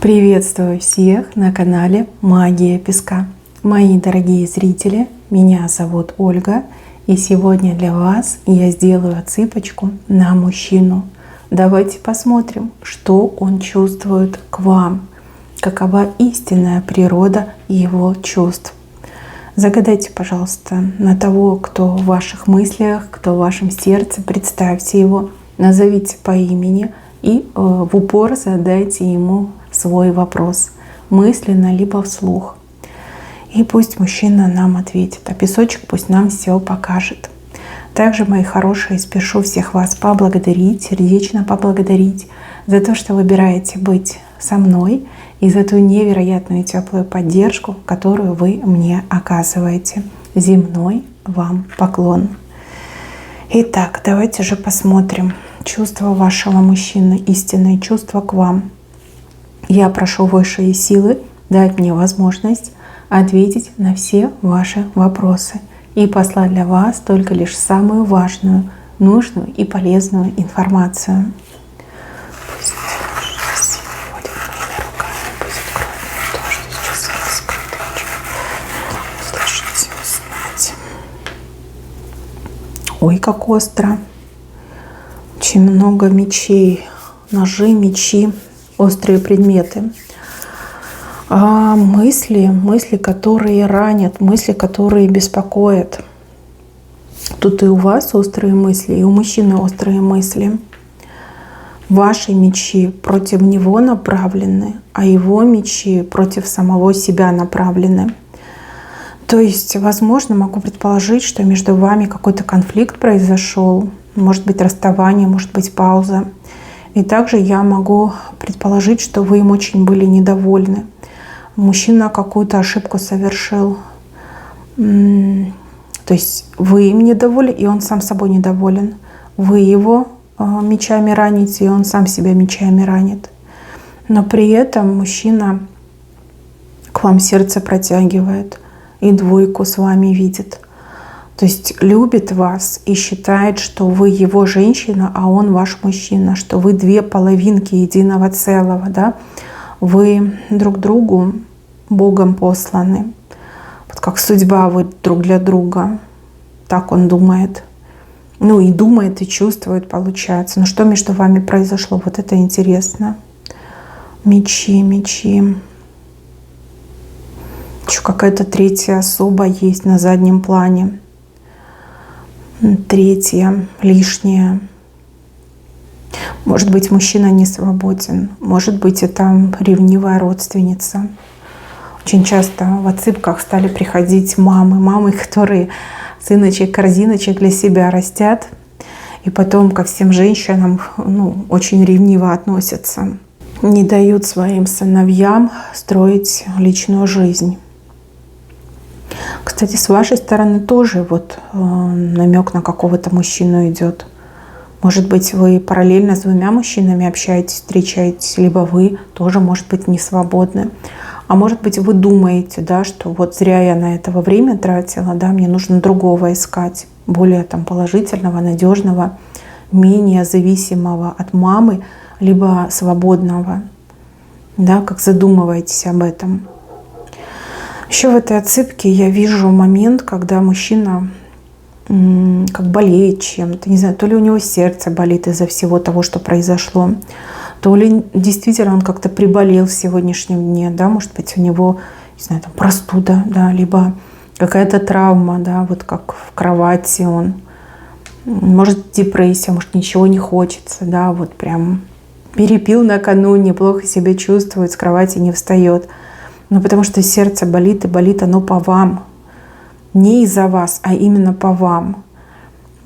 Приветствую всех на канале Магия Песка. Мои дорогие зрители, меня зовут Ольга, и сегодня для вас я сделаю отсыпочку на мужчину. Давайте посмотрим, что он чувствует к вам, какова истинная природа его чувств. Загадайте, пожалуйста, на того, кто в ваших мыслях, кто в вашем сердце, представьте его, назовите по имени и в упор задайте ему свой вопрос, мысленно либо вслух. И пусть мужчина нам ответит, а песочек пусть нам все покажет. Также, мои хорошие, спешу всех вас поблагодарить, сердечно поблагодарить за то, что выбираете быть со мной и за ту невероятную теплую поддержку, которую вы мне оказываете. Земной вам поклон. Итак, давайте же посмотрим чувства вашего мужчины, истинные чувства к вам. Я прошу высшие силы дать мне возможность ответить на все ваши вопросы и послать для вас только лишь самую важную, нужную и полезную информацию. Пусть высшие силы водят моими руками, пусть откроют то, что сейчас раскрыто. Слышите, узнать. Ой, как остро. Очень много мечей, ножи, мечи. Острые предметы, мысли, которые ранят, мысли, которые беспокоят. Тут и у вас острые мысли, и у мужчины острые мысли. Ваши мечи против него направлены, а его мечи против самого себя направлены. То есть, возможно, могу предположить, что между вами какой-то конфликт произошел, может быть расставание, может быть пауза. И также я могу предположить, что вы им очень были недовольны. Мужчина какую-то ошибку совершил. То есть вы им недовольны, и он сам собой недоволен. Вы его мечами раните, и он сам себя мечами ранит. Но при этом мужчина к вам сердце протягивает и двойку с вами видит. То есть любит вас и считает, что вы его женщина, а он ваш мужчина, что вы две половинки единого целого, да? Вы друг другу Богом посланы. Вот как судьба вы друг для друга. Так он думает. Ну и думает, и чувствует, получается. Но что между вами произошло? Вот это интересно. Мечи, мечи. Еще какая-то третья особа есть на заднем плане. Третье, лишнее. Может быть, мужчина не свободен. Может быть, это ревнивая родственница. Очень часто в отсыпках стали приходить мамы, которые сыночек, корзиночек для себя растят. И потом ко всем женщинам очень ревниво относятся. Не дают своим сыновьям строить личную жизнь. Кстати, с вашей стороны тоже намек на какого-то мужчину идет. Может быть, вы параллельно с двумя мужчинами общаетесь, встречаетесь, либо вы тоже, может быть, не свободны. А может быть, вы думаете, да, что вот зря я на это время тратила, да, мне нужно другого искать, более положительного, надежного, менее зависимого от мамы, либо свободного. Да, как задумываетесь об этом. Еще в этой отсыпке я вижу момент, когда мужчина как болеет чем-то. Не знаю, то ли у него сердце болит из-за всего того, что произошло, то ли действительно он как-то приболел в сегодняшнем дне. Да? Может быть, у него, не знаю, простуда, да, либо какая-то травма, да, вот как в кровати он. Может, депрессия, может, ничего не хочется, да, вот прям перепил накануне, плохо себя чувствует, с кровати не встает. Но потому что сердце болит, и болит оно по вам. Не из-за вас, а именно по вам.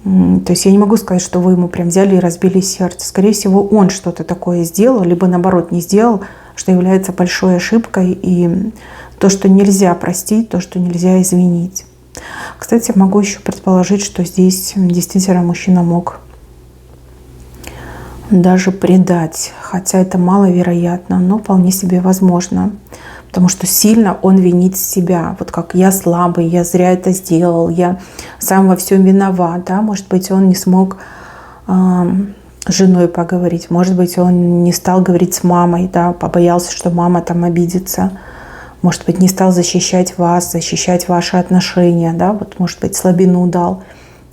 То есть я не могу сказать, что вы ему прям взяли и разбили сердце. Скорее всего, он что-то такое сделал, либо наоборот не сделал, что является большой ошибкой. И то, что нельзя простить, то, что нельзя извинить. Кстати, могу еще предположить, что здесь действительно мужчина мог даже предать. Хотя это маловероятно, но вполне себе возможно. Потому что сильно он винит себя. Вот как я слабый, я зря это сделал, я сам во всем виноват. Да? Может быть, он не смог с женой поговорить. Может быть, он не стал говорить с мамой, да, побоялся, что мама там обидится. Может быть, не стал защищать вас, защищать ваши отношения, да, вот, может быть, слабину дал,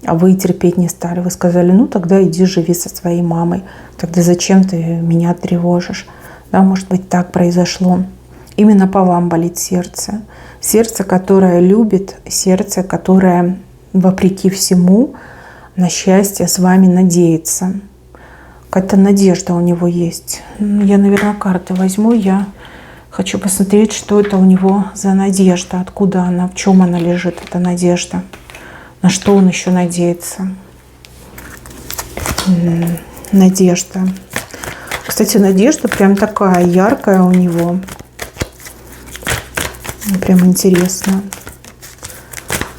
а вы терпеть не стали. Вы сказали, ну, тогда иди живи со своей мамой, тогда зачем ты меня тревожишь, да, может быть, так произошло. Именно по вам болит сердце. Сердце, которое любит, сердце, которое, вопреки всему, на счастье с вами надеется. Какая-то надежда у него есть. Я, наверное, карты возьму. Я хочу посмотреть, что это у него за надежда, откуда она, в чем она лежит, эта надежда. На что он еще надеется. Надежда. Кстати, надежда прям такая яркая у него. Прям интересно.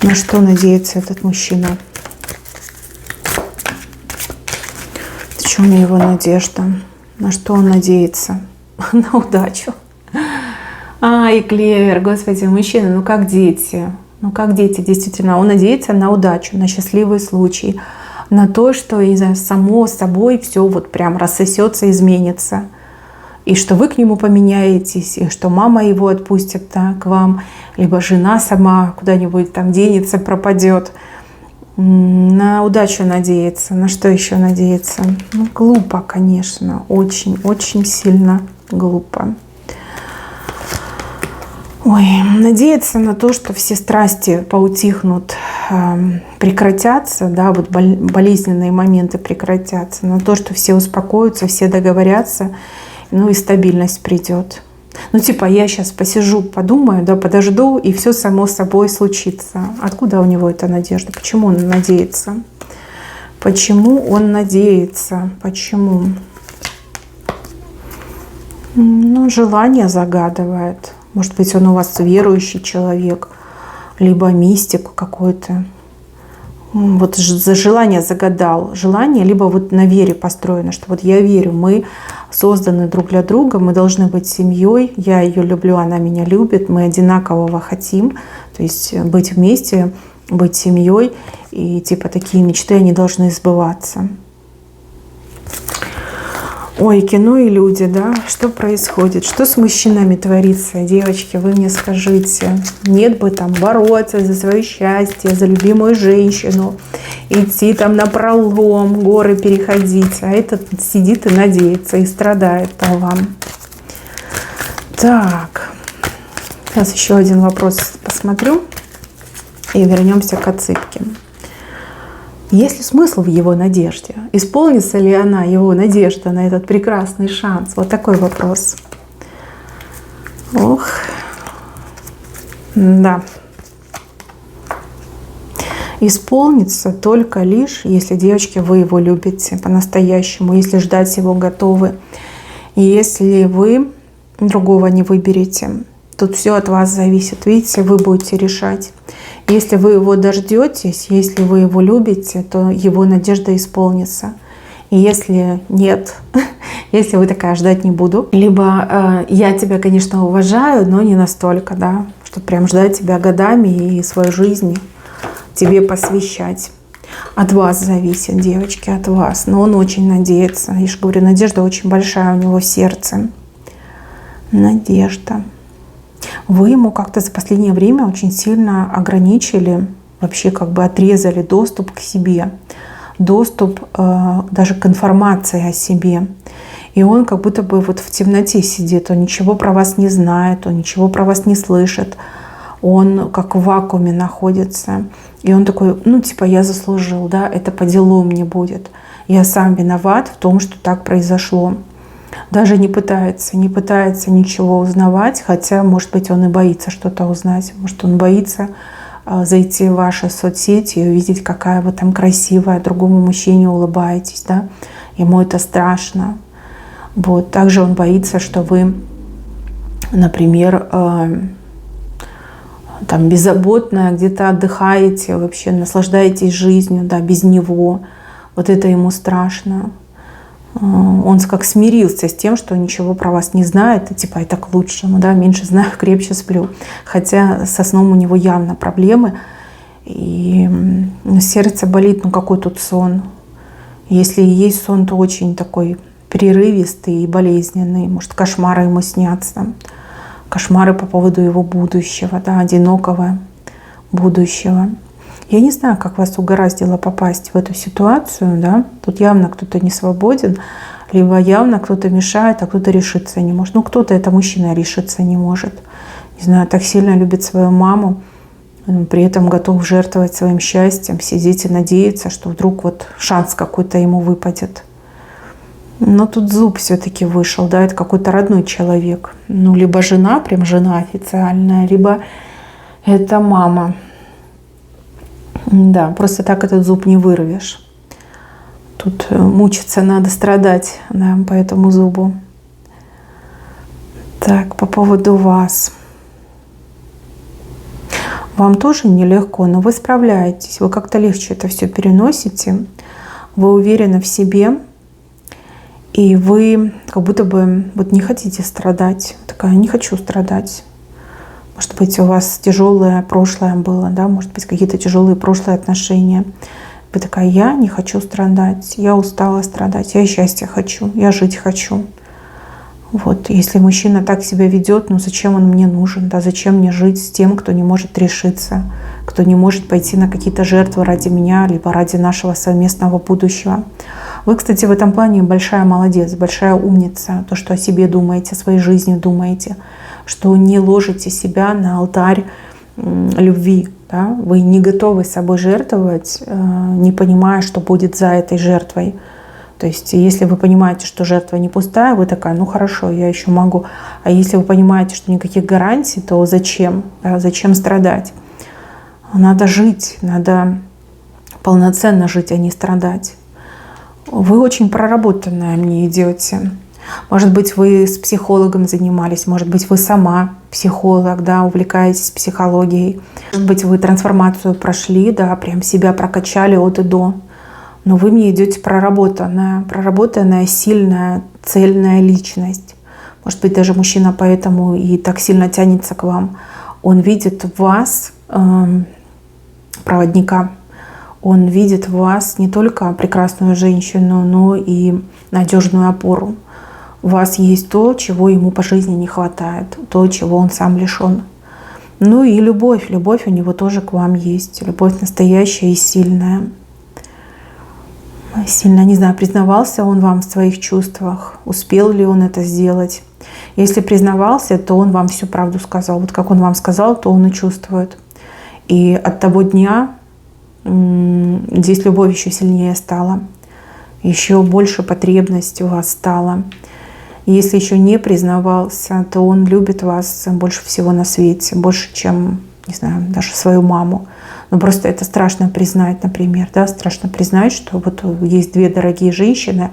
На что надеется этот мужчина? В чем его надежда? На что он надеется? На удачу. И клевер, господи, мужчина, ну как дети. Ну как дети, действительно. Он надеется на удачу, на счастливый случай. На то, что, не знаю, само собой все вот прям рассосется, изменится. И что вы к нему поменяетесь, и что мама его отпустит, да, к вам, либо жена сама куда-нибудь там денется, пропадет. На удачу надеяться. На что еще надеяться? Ну, глупо, конечно. Очень сильно глупо. Ой, надеяться на то, что все страсти поутихнут, прекратятся, да, вот болезненные моменты прекратятся, на то, что все успокоятся, все договорятся, ну и стабильность придет. Ну, типа, я сейчас посижу, подумаю, да, подожду, и все само собой случится. Откуда у него эта надежда? Почему он надеется? Почему он надеется? Почему? Ну, желание загадывает. Может быть, он у вас верующий человек, либо мистик какой-то. Вот за желание загадал. Желание либо вот на вере построено, что вот я верю, мы созданы друг для друга, мы должны быть семьей, я ее люблю, она меня любит, мы одинакового хотим, то есть быть вместе, быть семьей, и типа такие мечты, они должны сбываться. Ой, кино и люди, да, что происходит? Что с мужчинами творится? Девочки, вы мне скажите. Нет бы там бороться за свое счастье, за любимую женщину, идти там напролом, горы переходить. А этот сидит и надеется, и страдает по вам. Так, сейчас еще один вопрос посмотрю и вернемся к отсыпке. Есть ли смысл в его надежде? Исполнится ли она, его надежда, на этот прекрасный шанс? Вот такой вопрос. Ох, да. Исполнится только лишь, если, девочки, вы его любите по-настоящему, если ждать его готовы. И если вы другого не выберете, тут все от вас зависит. Видите, вы будете решать. Если вы его дождетесь, если вы его любите, то его надежда исполнится. И если нет, если вы такая, ждать не буду, либо я тебя, конечно, уважаю, но не настолько, да, чтобы прям ждать тебя годами и свою жизнь тебе посвящать. От вас зависит, девочки, от вас. Но он очень надеется. Я же говорю, надежда очень большая у него в сердце. Надежда. Вы ему как-то за последнее время очень сильно ограничили, вообще как бы отрезали доступ к себе, доступ даже к информации о себе. И он как будто бы вот в темноте сидит, он ничего про вас не знает, он ничего про вас не слышит, он как в вакууме находится. И он такой, ну типа я заслужил, да, это по делу мне будет. Я сам виноват в том, что так произошло. Даже не пытается ничего узнавать, хотя, может быть, он и боится что-то узнать. Может, он боится зайти в ваши соцсети и увидеть, какая вы там красивая, другому мужчине улыбаетесь, да? Ему это страшно. Вот. Также он боится, что вы, например, там беззаботная, где-то отдыхаете, вообще наслаждаетесь жизнью, да, без него. Вот это ему страшно. Он как смирился с тем, что ничего про вас не знает, и типа это к лучшему, да, меньше знаю, крепче сплю. Хотя со сном у него явно проблемы, и сердце болит, ну какой тут сон. Если и есть сон, то очень такой прерывистый и болезненный. Может, кошмары ему снятся. Кошмары по поводу его будущего, да, одинокого будущего. Я не знаю, как вас угораздило попасть в эту ситуацию, да. Тут явно кто-то не свободен, либо явно кто-то мешает, а кто-то решиться не может. Ну, кто-то, это мужчина, решиться не может. Не знаю, так сильно любит свою маму, при этом готов жертвовать своим счастьем, сидеть и надеяться, что вдруг вот шанс какой-то ему выпадет. Но тут зуб все-таки вышел, да, это какой-то родной человек. Ну, либо жена, прям жена официальная, либо это мама. Да, просто так этот зуб не вырвешь. Тут мучиться надо, страдать, да, по этому зубу. Так, по поводу вас. Вам тоже нелегко, но вы справляетесь, вы как-то легче это все переносите, вы уверены в себе, и вы как будто бы вот не хотите страдать. Такая, не хочу страдать. Может быть, у вас тяжелое прошлое было, да, может быть, какие-то тяжелые прошлые отношения. Вы такая, я не хочу страдать, я устала страдать, я счастья хочу, я жить хочу. Вот, если мужчина так себя ведет, ну зачем он мне нужен, да, зачем мне жить с тем, кто не может решиться, кто не может пойти на какие-то жертвы ради меня, либо ради нашего совместного будущего. Вы, кстати, в этом плане большая молодец, большая умница, то, что о себе думаете, о своей жизни думаете, что не ложите себя на алтарь любви, да? Вы не готовы собой жертвовать, не понимая, что будет за этой жертвой. То есть, если вы понимаете, что жертва не пустая, вы такая, ну хорошо, я еще могу. А если вы понимаете, что никаких гарантий, то зачем? Да, зачем страдать? Надо жить, надо полноценно жить, а не страдать. Вы очень проработанная мне идете. Может быть, вы с психологом занимались, может быть, вы сама психолог, да, увлекаетесь психологией. Может быть, вы трансформацию прошли, да, прям себя прокачали от и до. Но вы мне идете проработанная, сильная, цельная личность. Может быть, даже мужчина поэтому и так сильно тянется к вам. Он видит в вас проводника. Он видит в вас не только прекрасную женщину, но и надежную опору. У вас есть то, чего ему по жизни не хватает, то, чего он сам лишен. Ну и любовь. Любовь у него тоже к вам есть. Любовь настоящая и сильная. Сильно, не знаю, признавался он вам в своих чувствах, успел ли он это сделать. Если признавался, то он вам всю правду сказал. Вот как он вам сказал, то он и чувствует. И от того дня здесь любовь еще сильнее стала. Еще больше потребность у вас стала. И если еще не признавался, то он любит вас больше всего на свете. Больше, чем, не знаю, даже свою маму. Но просто это страшно признать, например, да, страшно признать, что вот есть две дорогие женщины,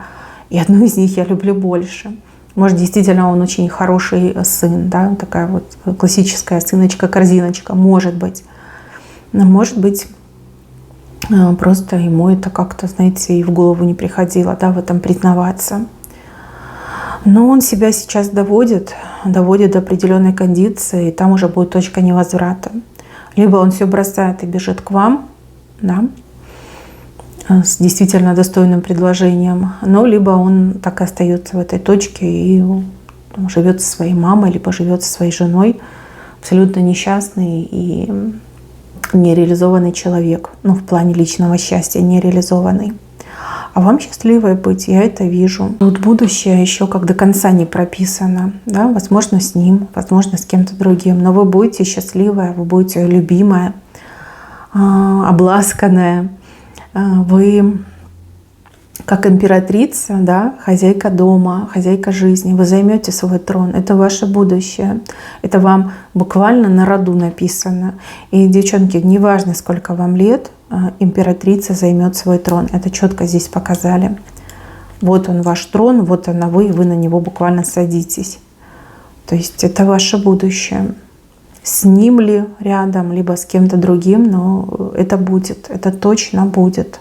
и одну из них я люблю больше. Может, действительно, он очень хороший сын, да, такая вот классическая сыночка-корзиночка, может быть. Но может быть, просто ему это как-то, знаете, и в голову не приходило, да, в этом признаваться. Но он себя сейчас доводит до определенной кондиции, и там уже будет точка невозврата. Либо он все бросает и бежит к вам, да, с действительно достойным предложением, но либо он так и остается в этой точке и живет со своей мамой, либо живет со своей женой, абсолютно несчастный и нереализованный человек, ну, в плане личного счастья нереализованный. А вам счастливой быть, я это вижу. Тут будущее еще как до конца не прописано. Да? Возможно, с ним, возможно, с кем-то другим. Но вы будете счастливая, вы будете любимая, обласканная. Вы как императрица, да, хозяйка дома, хозяйка жизни. Вы займете свой трон. Это ваше будущее. Это вам буквально на роду написано. И, девчонки, неважно, сколько вам лет, императрица займет свой трон. Это четко здесь показали. Вот он ваш трон, вот она вы, и вы на него буквально садитесь. То есть это ваше будущее. С ним ли рядом, либо с кем-то другим, но это будет, это точно будет.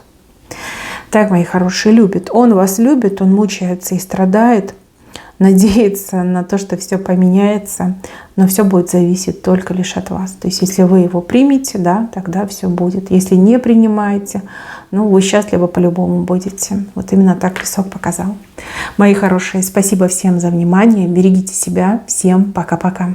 Так, мои хорошие, любит. Он вас любит, он мучается и страдает, надеяться на то, что все поменяется, но все будет зависеть только лишь от вас. То есть если вы его примете, да, тогда все будет. Если не принимаете, ну, вы счастливы по-любому будете. Вот именно так лесок показал. Мои хорошие, спасибо всем за внимание. Берегите себя. Всем пока-пока.